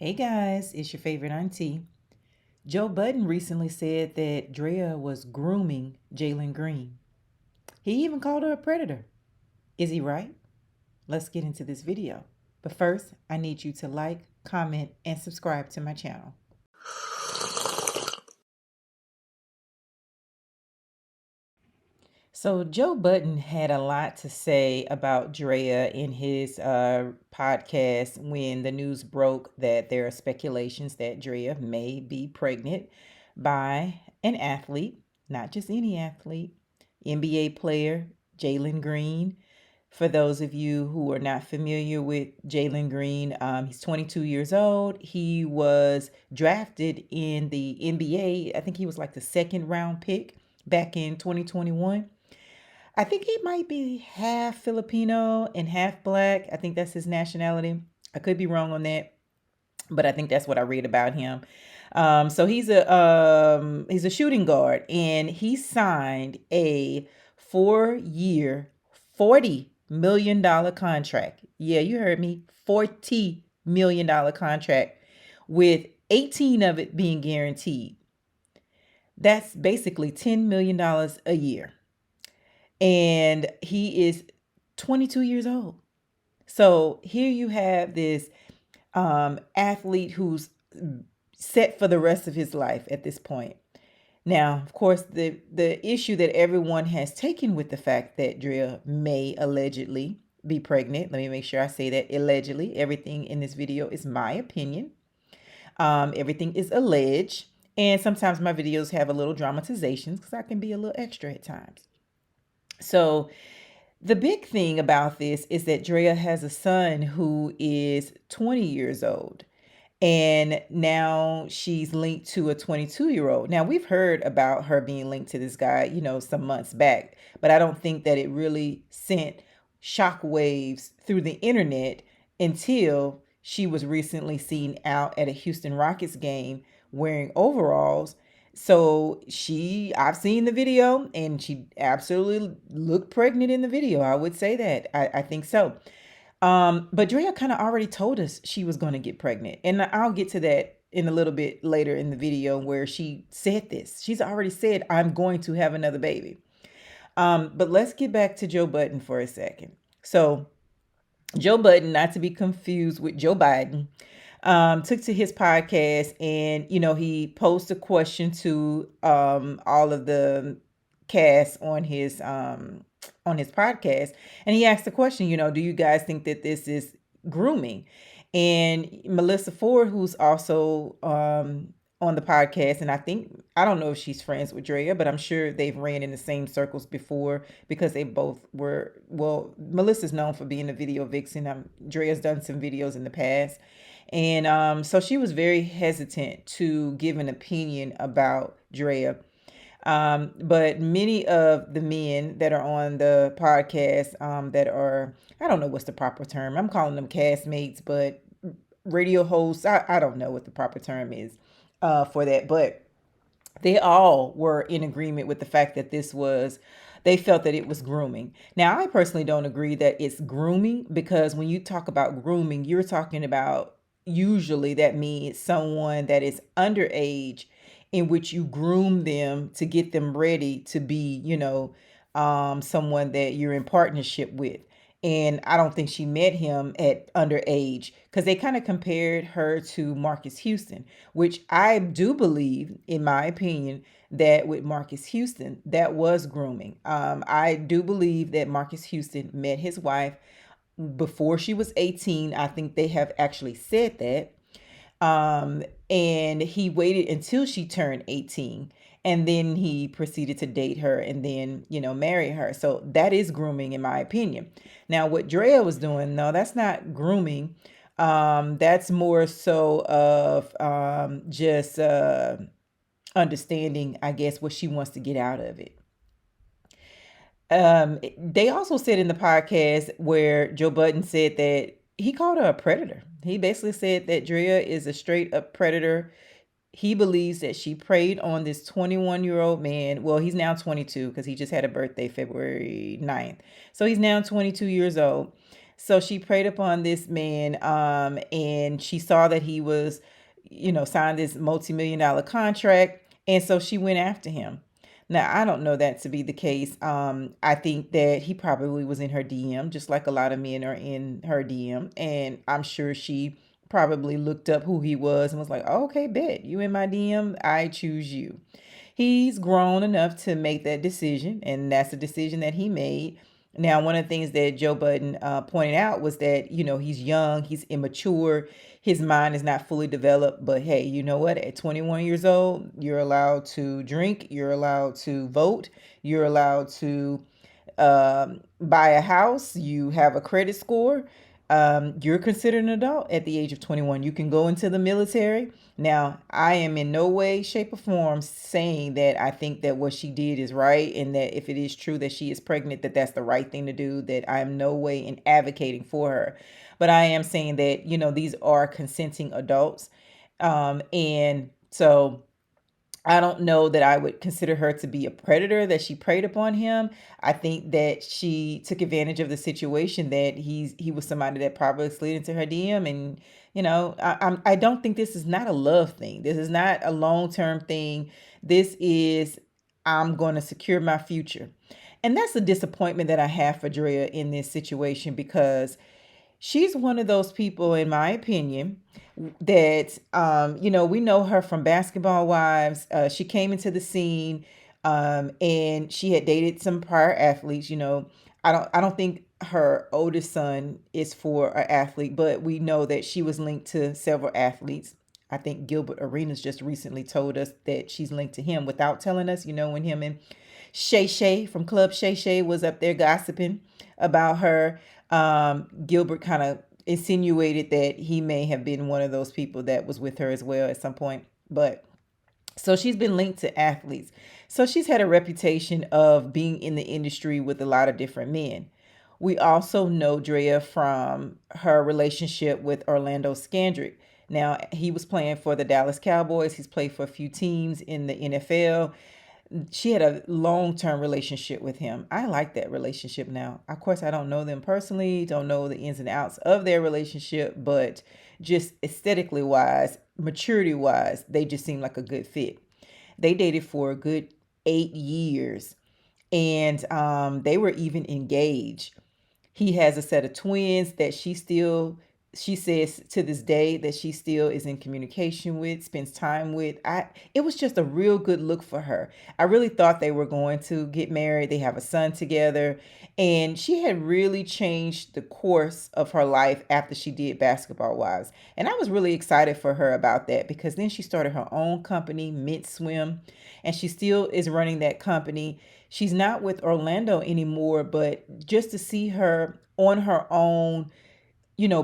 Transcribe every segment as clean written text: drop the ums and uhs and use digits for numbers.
Hey guys, it's your favorite auntie. Joe Budden recently said that Drea was grooming Jalen Green. He even called her a predator. Is he right? Let's get into this video. But first, I need you to like, comment, and subscribe to my channel. So Joe Budden had a lot to say about Drea in his podcast when the news broke that there are speculations that Drea may be pregnant by an athlete, not just any athlete, NBA player Jalen Green. For those of you who are not familiar with Jalen Green, he's 22 years old. He was drafted in the NBA. I think he was like the second round pick back in 2021. I think he might be half Filipino and half black. I think that's his nationality. I could be wrong on that, but I think that's what I read about him. So he's a shooting guard, and he signed a 4-year, $40 million contract. Yeah, you heard me, $40 million contract, with 18 of it being guaranteed. That's basically $10 million a year, and he is 22 years old. So here you have this athlete who's set for the rest of his life at this point. Now, of course, the issue that everyone has taken with the fact that Drea may allegedly be pregnant. Let me make sure I say that allegedly. Everything in this video is my opinion. Everything is alleged. And sometimes my videos have a little dramatizations because I can be a little extra at times. So the big thing about this is that Drea has a son who is 20 years old. And now she's linked to a 22-year-old. Now, we've heard about her being linked to this guy, some months back, but I don't think that it really sent shockwaves through the internet until she was recently seen out at a Houston Rockets game wearing overalls. So I've seen the video, and she absolutely looked pregnant in the video. I would say that. I think so. But Drea kind of already told us she was going to get pregnant. And I'll get to that in a little bit later in the video where she said this. She's already said, I'm going to have another baby. But let's get back to Joe Budden for a second. So Joe Budden, not to be confused with Joe Biden, took to his podcast, and he posed a question to all of the cast on his podcast, and he asked the question, do you guys think that this is grooming? And Melissa Ford, who's also on the podcast, and I don't know if she's friends with Drea, but I'm sure they've ran in the same circles before because they both were, well, Melissa's known for being a video vixen. Drea's done some videos in the past. And so she was very hesitant to give an opinion about Drea. But many of the men that are on the podcast, that are, I don't know what's the proper term. I'm calling them castmates, but radio hosts, I don't know what the proper term is for that. But they all were in agreement with the fact that they felt that it was grooming. Now, I personally don't agree that it's grooming, because when you talk about grooming, you're talking about, usually that means someone that is underage, in which you groom them to get them ready to be, someone that you're in partnership with. And I don't think she met him at underage, because they kind of compared her to Marcus Houston, which I do believe, in my opinion, that with Marcus Houston, that was grooming. I do believe that Marcus Houston met his wife before she was 18. I think they have actually said that. And he waited until she turned 18, and then he proceeded to date her and then, marry her. So that is grooming, in my opinion. Now, what Drea was doing, no, that's not grooming. That's more so of just understanding, I guess, what she wants to get out of it. They also said in the podcast where Joe Budden said that he called her a predator. He basically said that Drea is a straight up predator. He believes that she preyed on this 21-year-old man. Well, he's now 22 because he just had a birthday February 9th. So he's now 22 years old. So she preyed upon this man, and she saw that he was, signed this multi-million dollar contract, and so she went after him. Now, I don't know that to be the case. I think that he probably was in her DM, just like a lot of men are in her DM. And I'm sure she probably looked up who he was and was like, oh, okay, bet you in my DM, I choose you. He's grown enough to make that decision, and that's the decision that he made. Now, one of the things that Joe Budden pointed out was that, he's young, he's immature, his mind is not fully developed. But hey, you know what? At 21 years old, you're allowed to drink, you're allowed to vote, you're allowed to buy a house, you have a credit score, you're considered an adult at the age of 21. You can go into the military. Now, I am in no way, shape, or form saying that I think that what she did is right, and that if it is true that she is pregnant, that that's the right thing to do, that I am no way in advocating for her. But I am saying that, these are consenting adults. And so I don't know that I would consider her to be a predator, that she preyed upon him. I think that she took advantage of the situation, that he was somebody that probably slid into her DM. And I don't think this is not a love thing. This is not a long-term thing. This is, I'm going to secure my future. And that's the disappointment that I have for Drea in this situation, because she's one of those people, in my opinion, that we know her from Basketball Wives. She came into the scene, and she had dated some prior athletes. I don't think her oldest son is for an athlete, but we know that she was linked to several athletes. I think Gilbert Arenas just recently told us that she's linked to him without telling us. When him and Shay Shay from Club Shay Shay was up there gossiping about her, Gilbert kind of insinuated that he may have been one of those people that was with her as well at some point. But so she's been linked to athletes. So she's had a reputation of being in the industry with a lot of different men. We also know Drea from her relationship with Orlando Scandrick. Now, he was playing for the Dallas Cowboys. He's played for a few teams in the NFL. She had a long-term relationship with him. I like that relationship now. Of course, I don't know them personally, don't know the ins and outs of their relationship, but just aesthetically wise, maturity wise, they just seem like a good fit. They dated for a good 8 years, and they were even engaged. He has a set of twins that she says to this day that she still is in communication with, spends time with. It was just a real good look for her. I really thought they were going to get married. They have a son together, and she had really changed the course of her life after she did Basketball Wives. And I was really excited for her about that, because then she started her own company, Mint Swim, and she still is running that company. She's not with Orlando anymore, but just to see her on her own,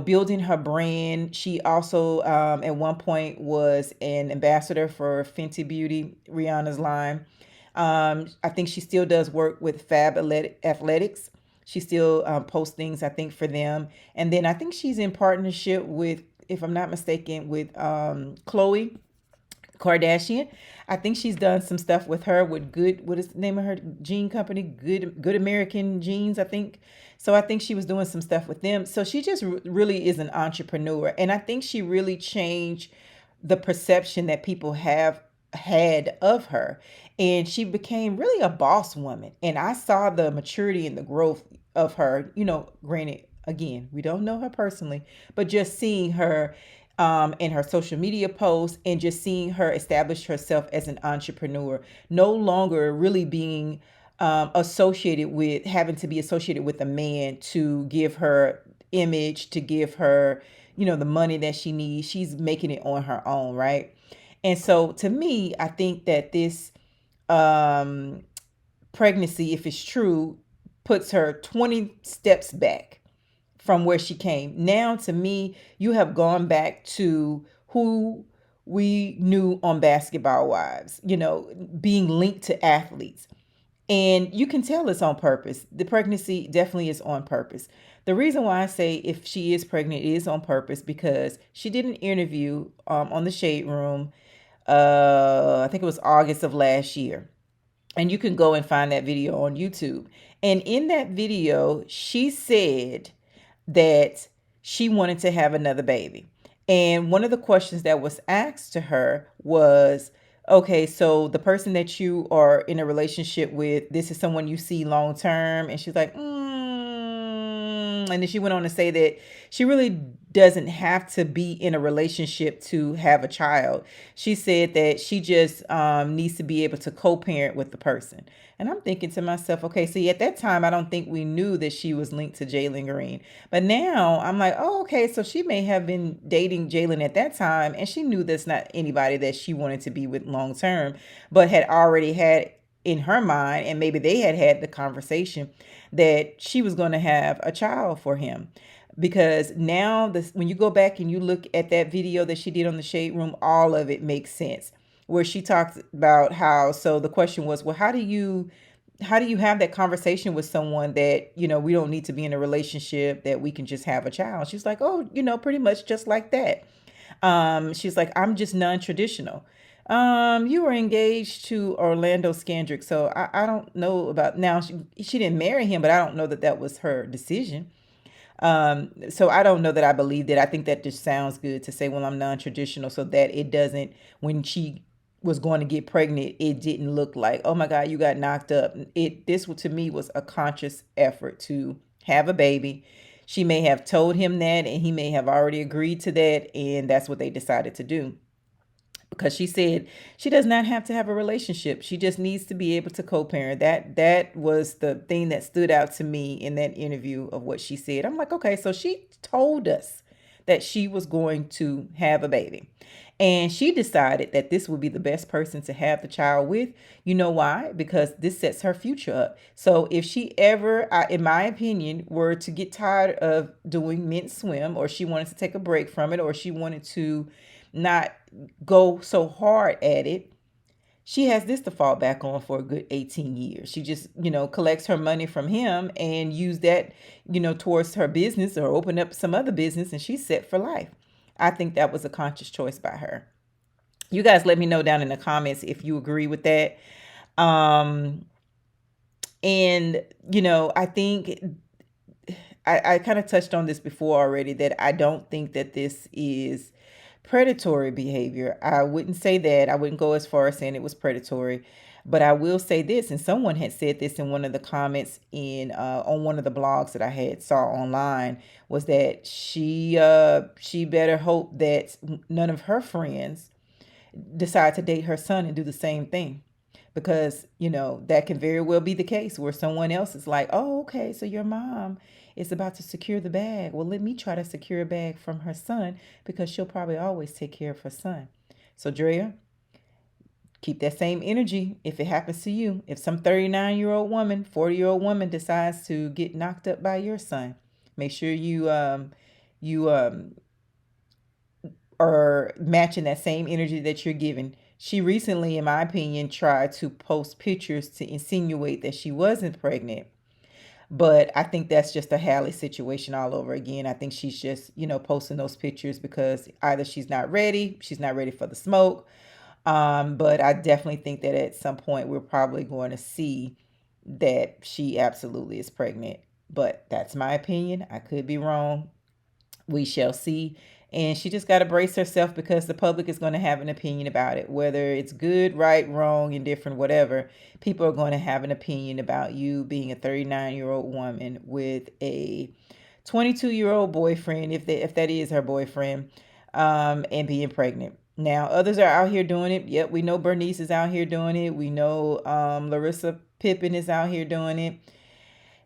building her brand. She also, at one point, was an ambassador for Fenty Beauty, Rihanna's line. I think she still does work with Fab Athletics. She still posts things, I think, for them. And then I think she's in partnership with, if I'm not mistaken, with Khloe Kardashian. I think she's done some stuff with her with what is the name of her jean company? Good American Jeans, I think. So I think she was doing some stuff with them. So she just really is an entrepreneur. And I think she really changed the perception that people have had of her. And she became really a boss woman. And I saw the maturity and the growth of her, granted, again, we don't know her personally, but just seeing her in her social media posts, and just seeing her establish herself as an entrepreneur, no longer really being associated with, having to be associated with a man to give her image, to give her, the money that she needs. She's making it on her own, right? And so to me, I think that this pregnancy, if it's true, puts her 20 steps back from where she came. Now, to me, you have gone back to who we knew on Basketball Wives, being linked to athletes. And you can tell it's on purpose. The pregnancy definitely is on purpose. The reason why I say if she is pregnant, it is on purpose, because she did an interview on the Shade Room. I think it was August of last year. And you can go and find that video on YouTube. And in that video, she said that she wanted to have another baby. And one of the questions that was asked to her was, okay, so the person that you are in a relationship with, this is someone you see long term. And she's like, and then she went on to say that she really doesn't have to be in a relationship to have a child. She said that she just needs to be able to co-parent with the person. And I'm thinking to myself, okay, see, at that time, I don't think we knew that she was linked to Jalen Green. But now I'm like, oh, okay, so she may have been dating Jalen at that time, and she knew that's not anybody that she wanted to be with long term, but had already had in her mind, and maybe they had the conversation that she was going to have a child for him. Because now this, when you go back and you look at that video that she did on the Shade Room, all of it makes sense. Where she talks about how, so the question was, well, how do you have that conversation with someone that, we don't need to be in a relationship, that we can just have a child? She's like, oh, pretty much just like that. She's like, I'm just non-traditional. You were engaged to Orlando Scandrick, so I don't know about now. She didn't marry him, but I don't know that that was her decision. So I don't know that I believed it. I think that just sounds good to say, well, I'm non-traditional, so that it doesn't, when she was going to get pregnant, it didn't look like, oh my God, you got knocked up. This to me was a conscious effort to have a baby. She may have told him that, and he may have already agreed to that, and that's what they decided to do. Because she said she does not have to have a relationship. She just needs to be able to co-parent. That was the thing that stood out to me in that interview of what she said. I'm like, okay, so she told us that she was going to have a baby. And she decided that this would be the best person to have the child with. You know why? Because this sets her future up. So if she ever, in my opinion, were to get tired of doing men's swim, or she wanted to take a break from it, or she wanted to not go so hard at it, she has this to fall back on for a good 18 years. She just, collects her money from him and use that, towards her business, or open up some other business, and she's set for life. I think that was a conscious choice by her. You guys let me know down in the comments if you agree with that. And, I think I kind of touched on this before already, that I don't think that this is predatory behavior. I wouldn't say that. I wouldn't go as far as saying it was predatory, but I will say this, and someone had said this in one of the comments in on one of the blogs that I had saw online, was that she better hope that none of her friends decide to date her son and do the same thing. Because, that can very well be the case where someone else is like, oh, okay, so your mom is about to secure the bag. Well, let me try to secure a bag from her son, because she'll probably always take care of her son. So, Drea, keep that same energy if it happens to you. If some 39-year-old woman, 40-year-old woman decides to get knocked up by your son, make sure you are matching that same energy that you're giving. She recently, in my opinion, tried to post pictures to insinuate that she wasn't pregnant. But I think that's just a Hallie situation all over again. I think she's just, posting those pictures because either she's not ready for the smoke. But I definitely think that at some point we're probably going to see that she absolutely is pregnant. But that's my opinion. I could be wrong. We shall see. And she just got to brace herself, because the public is going to have an opinion about it. Whether it's good, right, wrong, indifferent, whatever, people are going to have an opinion about you being a 39-year-old woman with a 22-year-old boyfriend, if that is her boyfriend, and being pregnant. Now, others are out here doing it. Yep, we know Bernice is out here doing it. We know Larissa Pippen is out here doing it.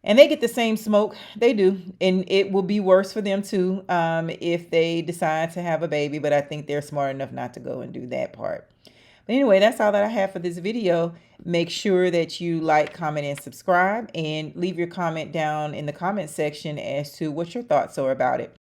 And they get the same smoke. They do. And it will be worse for them too, if they decide to have a baby. But I think they're smart enough not to go and do that part. But anyway, that's all that I have for this video. Make sure that you like, comment, and subscribe. And leave your comment down in the comment section as to what your thoughts are about it.